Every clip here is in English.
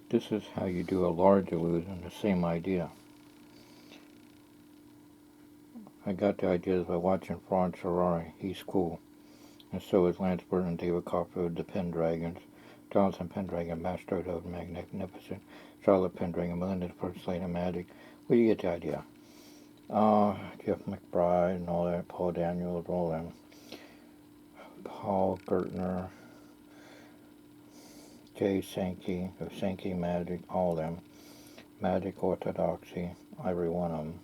This is how you do a large illusion, the same idea. I got the ideas by watching Franz Ferrari. He's cool. And so is Lance Burton and David Copperfield, the Pendragons. Jonathan Pendragon, Master of the Magnificent. Charlotte Pendragon, Melinda First Lady of Magic. Well, you get the idea. Jeff McBride and all that. Paul Daniels, all them. Paul Gertner. Jay Sankey, of Sankey Magic, all of them. Magic Orthodoxy, every one of them.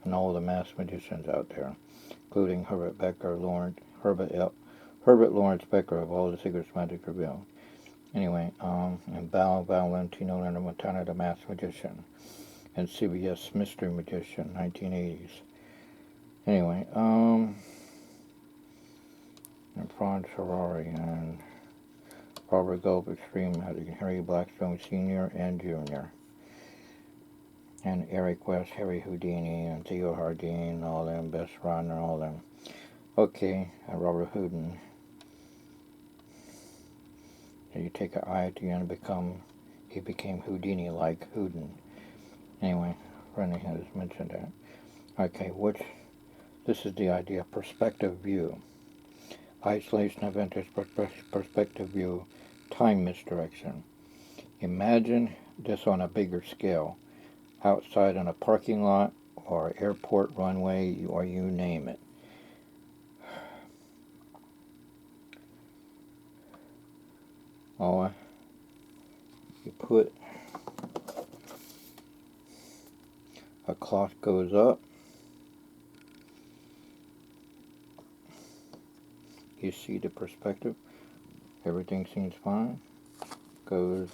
And all the mass magicians out there, including Herbert Becker, Herbert Lawrence Becker of All the Secrets Magic Revealed. Anyway, and Valentino Leonard Montana, the Mass Magician, and CBS Mystery Magician, 1980s. Anyway, and Franz Ferrari, and Robert Gulp, Extreme Magic, and Harry Blackstone Sr. and Jr., and Eric West, Harry Houdini, and Theo Hardin, all them, Bess Rodner, all them. Okay, Robert Houdin. And you take an I at the end, he became Houdini-like Houdin. Anyway, Rennie has mentioned that. Okay, this is the idea, perspective view. Isolation of interest, perspective view, time misdirection. Imagine this on a bigger scale, outside in a parking lot or airport runway, or you name it. You put a cloth goes up, you see the perspective, everything seems fine, goes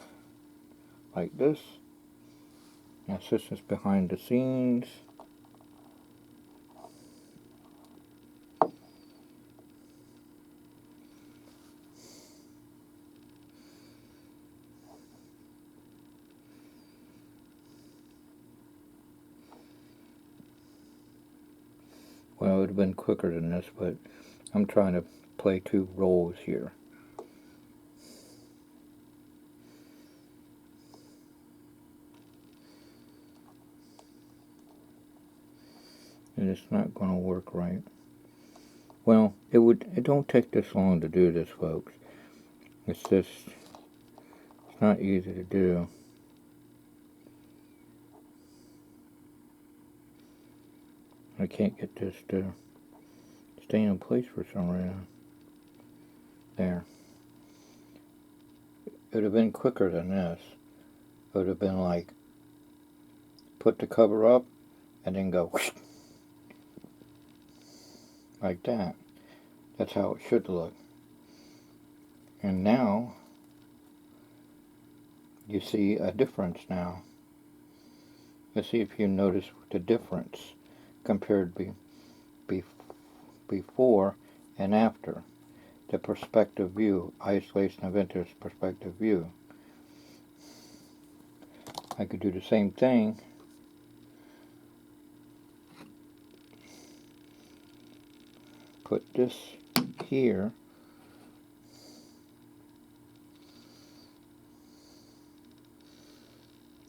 like this, assistance behind the scenes, well, it would have been quicker than this, but I'm trying to play two roles here. And it's not going to work right. Well, it don't take this long to do this, folks. It's not easy to do. I can't get this to stay in place for some reason. There. It would have been quicker than this. It would have been like, put the cover up, and then go whoosh, like that. That's how it should look. And now, you see a difference now. Let's see if you notice the difference compared before and after. The perspective view, isolation of interest, perspective view. I could do the same thing. Put this here.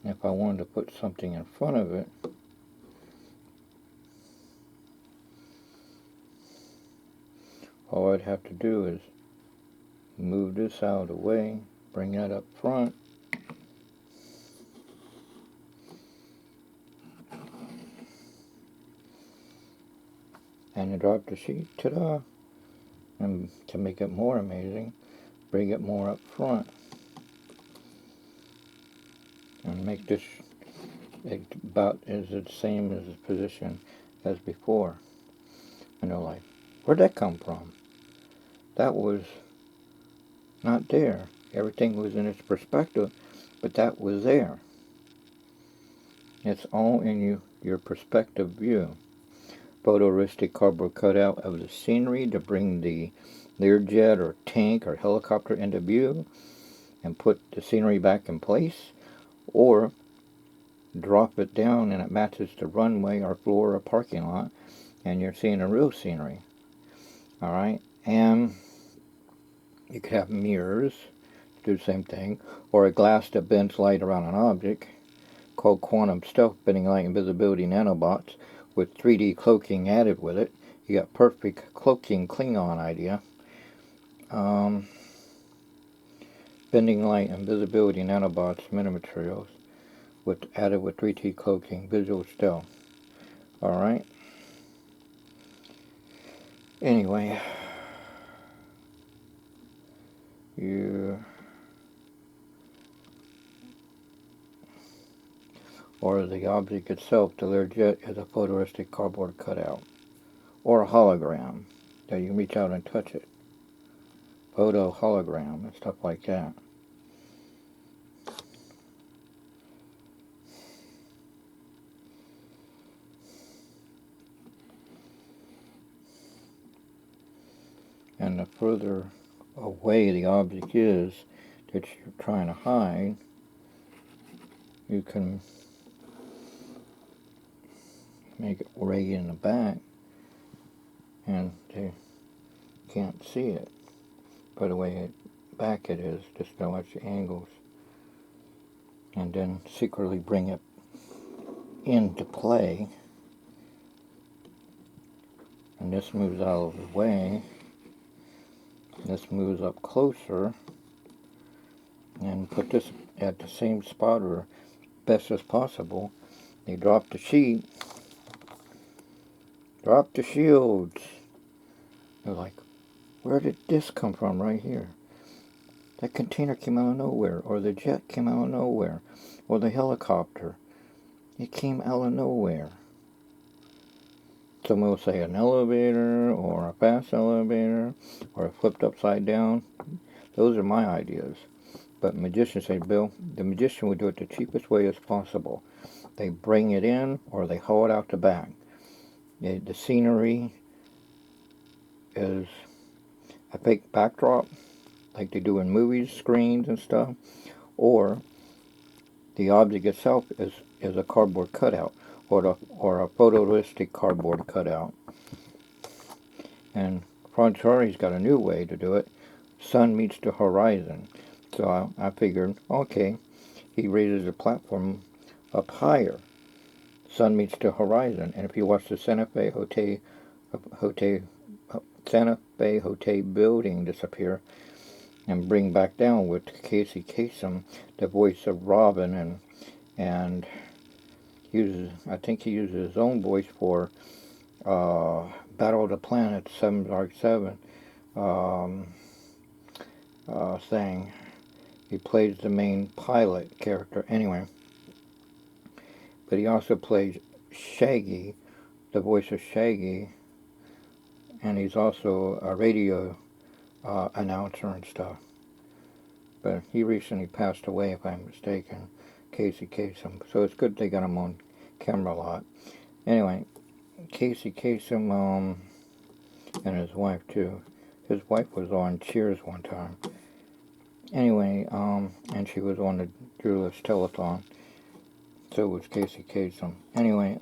If I wanted to put something in front of it, all I'd have to do is move this out of the way, bring that up front, and drop the sheet, ta-da! And to make it more amazing, bring it more up front, and make this about as the same as the position as before. And they're like, where'd that come from? That was not there. Everything was in its perspective, but that was there. It's all in your perspective view. Photorealistic cardboard cutout of the scenery to bring the Learjet or tank or helicopter into view and put the scenery back in place, or drop it down and it matches the runway or floor or parking lot and you're seeing a real scenery. Alright, and you could have mirrors do the same thing. Or a glass that bends light around an object, called quantum stealth, bending light invisibility nanobots, with 3D cloaking added with it. You got perfect cloaking Klingon idea. Bending light invisibility nanobots, metamaterials, added with 3D cloaking, visual stealth. Alright. Anyway, or the object itself, the Learjet, is a photorealistic cardboard cutout, or a hologram that you can reach out and touch it. Photo hologram and stuff like that. And the further away the object is that you're trying to hide, you can make it way in the back and they can't see it. By the way back it is, just how much angles. And then secretly bring it into play. And this moves out of the way. This moves up closer. And put this at the same spot or best as possible. They drop the sheet. Drop the shields. They're like, where did this come from right here? That container came out of nowhere, or the jet came out of nowhere, or the helicopter. It came out of nowhere. Someone will say an elevator, or a fast elevator, or a flipped upside down. Those are my ideas. But magicians say, Bill, the magician would do it the cheapest way as possible. They bring it in, or they haul it out the back. The scenery is a fake backdrop, like they do in movies, screens and stuff, or the object itself is a cardboard cutout, or a photorealistic cardboard cutout. And Franchari's got a new way to do it. Sun meets the horizon. So I figured, okay, he raises the platform up higher. Sun meets the horizon. And if you watch the Santa Fe Hotel building disappear and bring back down with Casey Kasem, the voice of Robin, and I think he uses his own voice for Battle of the Planets 7 Dark 7 thing. He plays the main pilot character anyway. But he also plays Shaggy, the voice of Shaggy, and he's also a radio announcer and stuff. But he recently passed away, if I'm mistaken, Casey Kasem. So it's good they got him on camera a lot. Anyway, Casey Kasem and his wife too. His wife was on Cheers one time. Anyway, and she was on the Julius Telethon. So was Casey Kasem. Anyway,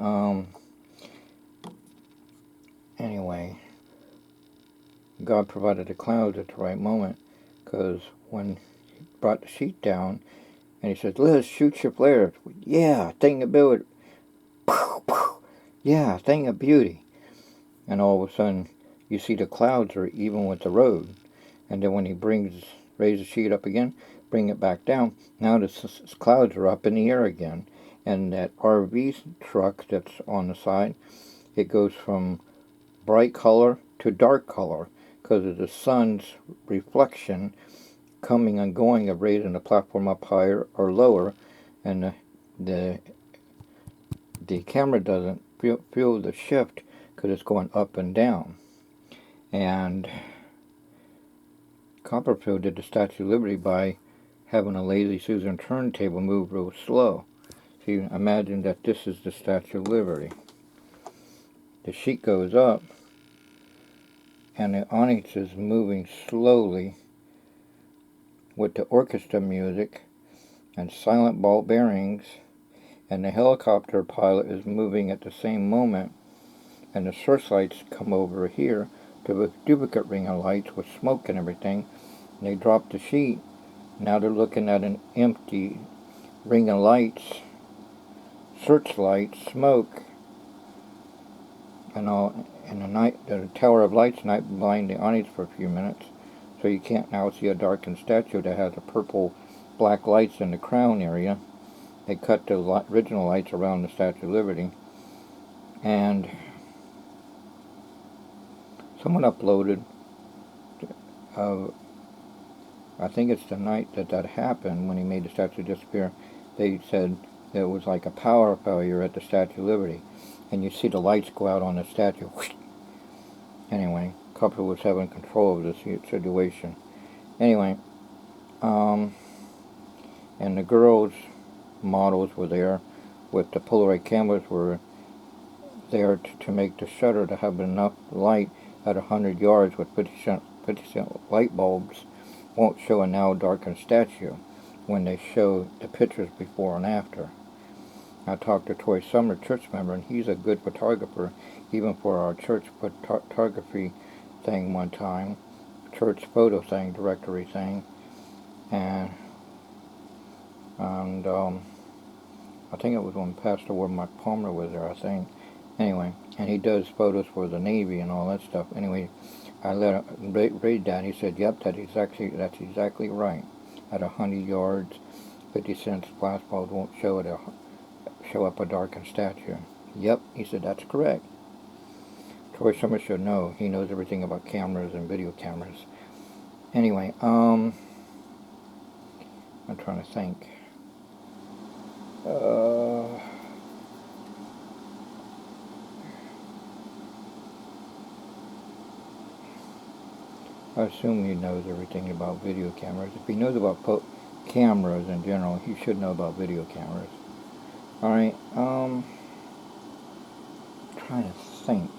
God provided the clouds at the right moment, because when he brought the sheet down, and he said, Liz, shoot your flare. Yeah, thing of beauty. Yeah, thing of beauty. And all of a sudden, you see the clouds are even with the road. And then when he raise the sheet up again, bring it back down, now the clouds are up in the air again. And that RV truck that's on the side, it goes from bright color to dark color because of the sun's reflection coming and going of raising the platform up higher or lower, and the camera doesn't feel the shift because it's going up and down. And Copperfield did the Statue of Liberty by having a Lazy Susan turntable move real slow. So you imagine that this is the Statue of Liberty. The sheet goes up, and the onyx is moving slowly with the orchestra music and silent ball bearings, and the helicopter pilot is moving at the same moment, and the searchlights come over here to a duplicate ring of lights with smoke and everything, and they drop the sheet, Now they're looking at an empty ring of lights, searchlights, smoke, and all. And the tower of lights night blind the audience for a few minutes, so you can't now see a darkened statue that has a purple, black lights in the crown area. They cut the original lights around the Statue of Liberty, and someone uploaded. I think it's the night that happened when he made the statue disappear. They said that it was like a power failure at the Statue of Liberty, and you see the lights go out on the statue. Anyway, a couple was having control of this situation. Anyway, and the girls' models were there with the Polaroid cameras were there to make the shutter to have enough light at 100 yards with 50-cent light bulbs won't show a now darkened statue when they show the pictures before and after. I talked to Troy Summer, church member, and he's a good photographer, even for our church photography thing one time, church photo thing, directory thing, and I think it was when Pastor Mark Palmer was there, I think. Anyway, and he does photos for the Navy and all that stuff. Anyway, I let him read that. He said, "Yep, that's exactly right. At 100 yards, 50-cent splash bulbs won't show up a darkened statue." Yep, he said that's correct. Troy Summer should know. He knows everything about cameras and video cameras. Anyway, I'm trying to think. I assume he knows everything about video cameras. If he knows about cameras in general, he should know about video cameras. Alright, trying to think.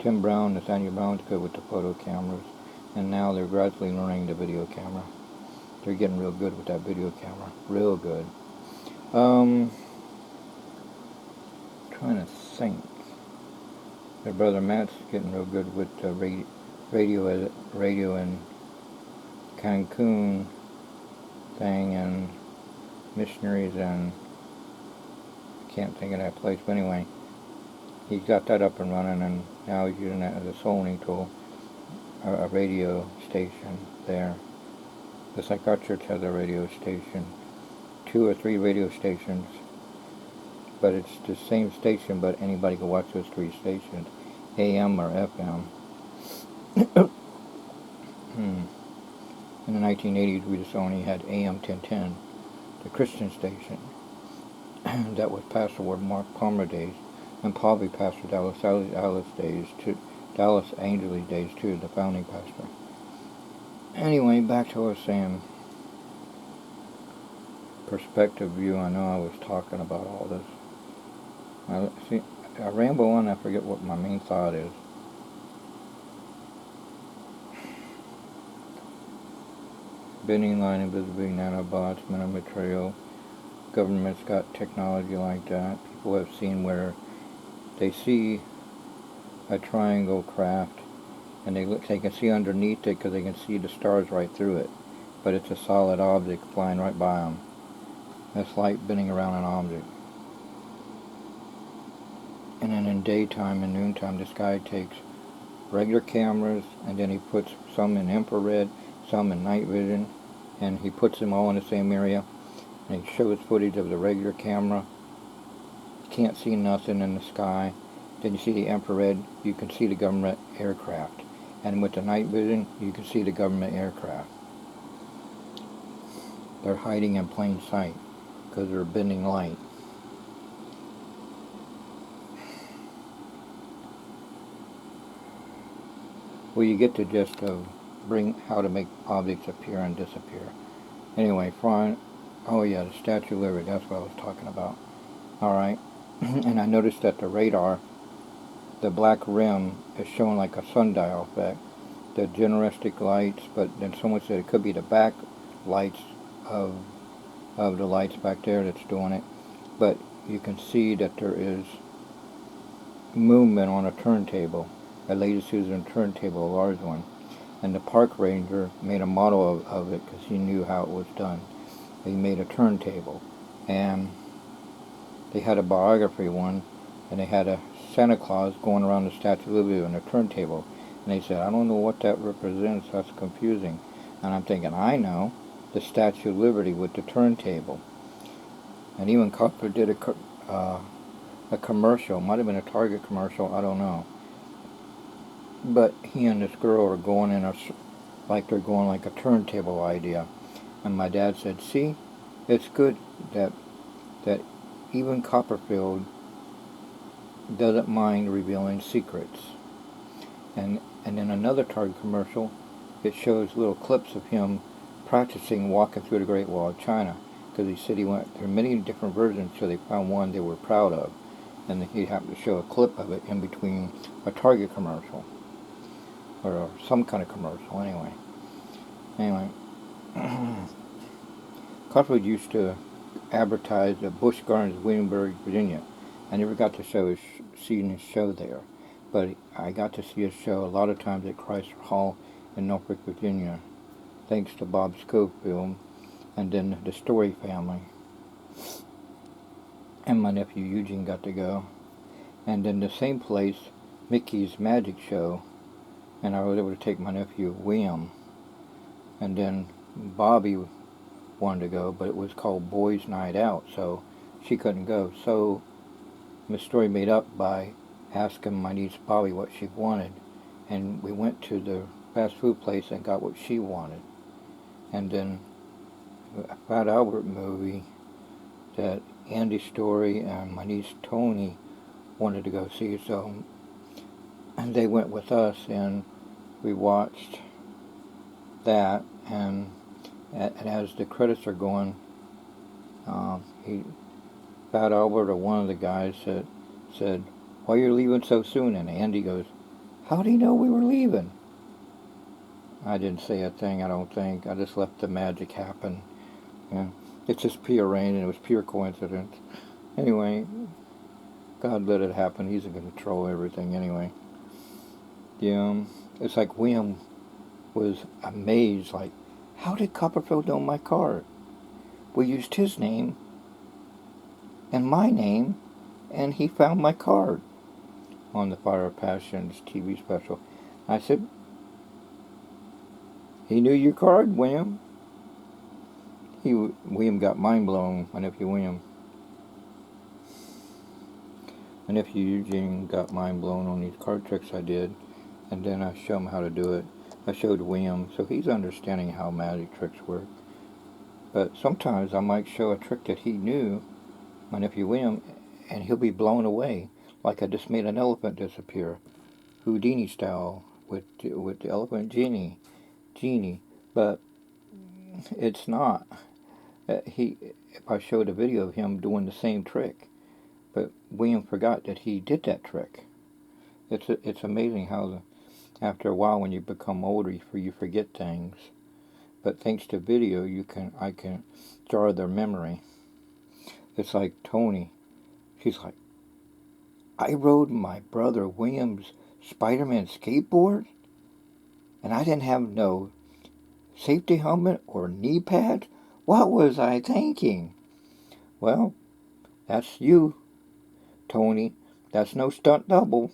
Tim Brown, Nathaniel Brown's good with the photo cameras, and now they're gradually learning the video camera. They're getting real good with that video camera. Real good. Trying to think. Their brother Matt's getting real good with radio and Cancun thing and missionaries and I can't think of that place, but anyway, he's got that up and running, and now he's using that as a Sony tool, a radio station there. Just like our church has a radio station, 2 or 3 radio stations, but it's the same station, but anybody can watch those 3 stations, AM or FM. In the 1980s, we just only had AM 1010, the Christian station. That was Pastor Mark Palmer days, and probably Pastor Dallas days too, Dallas Angeles days too, the founding pastor. Anyway, back to what I was saying. Perspective view. I know I was talking about all this. I ramble on. I forget what my main thought is. Bending line, invisibility, nanobots, metamaterials. Government's got technology like that. People have seen where they see a triangle craft and they can see underneath it because they can see the stars right through it, but it's a solid object flying right by them. That's light bending around an object. And then in daytime and noontime, this guy takes regular cameras and then he puts some in infrared, some in night vision, and he puts them all in the same area, and he shows footage of the regular camera. Can't see nothing in the sky. Then you see the infrared, you can see the government aircraft. And with the night vision, you can see the government aircraft. They're hiding in plain sight because they're bending light. Well, you get the gist of how to make objects appear and disappear. Anyway, oh yeah, the Statue of Liberty, that's what I was talking about. Alright, and I noticed that the radar, the black rim is showing like a sundial effect. The generistic lights, but then someone said it could be the back lights of the lights back there that's doing it. But you can see that there is movement on a turntable. A lady's using a turntable, a large one. and the park ranger made a model of it because he knew how it was done. He made a turntable, and they had a biography one, and they had a Santa Claus going around the Statue of Liberty on a turntable. And they said, I don't know what that represents, that's confusing. And I'm thinking, I know, the Statue of Liberty with the turntable. And even Cutler did a commercial, might have been a Target commercial, I don't know. But he and this girl are going in like they're going like a turntable idea. And my dad said, see, it's good that even Copperfield doesn't mind revealing secrets. And in another Target commercial, it shows little clips of him practicing walking through the Great Wall of China. Because he said he went through many different versions till they found one they were proud of. And he happened to show a clip of it in between a Target commercial. Or some kind of commercial, Anyway, Cutler used to advertise at Busch Gardens, Williamsburg, Virginia. I never got to see his show there, but I got to see his show a lot of times at Chrysler Hall in Norfolk, Virginia, thanks to Bob Schofield and then the Story family. And my nephew Eugene got to go. And then the same place, Mickey's Magic Show, and I was able to take my nephew William. And then Bobby wanted to go, but it was called Boys Night Out, so she couldn't go. So Miss Story made up by asking my niece Bobby what she wanted, and we went to the fast food place and got what she wanted. And then a Fat Albert movie that Andy Story and my niece Tony wanted to go see, so and they went with us, and we watched that. And as the credits are going, Fat Albert or one of the guys said, "Why are you leaving so soon?" And Andy goes, "How do you know we were leaving?" I didn't say a thing, I don't think. I just let the magic happen. Yeah, it's just prearranged, and it was pure coincidence. Anyway, God let it happen. He's in control of everything anyway. Yeah, it's like William was amazed, like, how did Copperfield know my card? We used his name and my name, and he found my card on the Fire of Passions TV special. I said, he knew your card, William. William got mind blown, my nephew William. My nephew Eugene got mind blown on these card tricks I did, and then I showed him how to do it. I showed William, so he's understanding how magic tricks work. But sometimes I might show a trick that he knew, my nephew William, and he'll be blown away. Like I just made an elephant disappear, Houdini style, with the elephant genie. But it's not. If I showed a video of him doing the same trick, but William forgot that he did that trick. It's amazing how after a while, when you become older, you forget things. But thanks to video, I can jar their memory. It's like Tony. She's like, I rode my brother William's Spider-Man skateboard, and I didn't have no safety helmet or knee pads. What was I thinking? Well, that's you, Tony. That's no stunt double.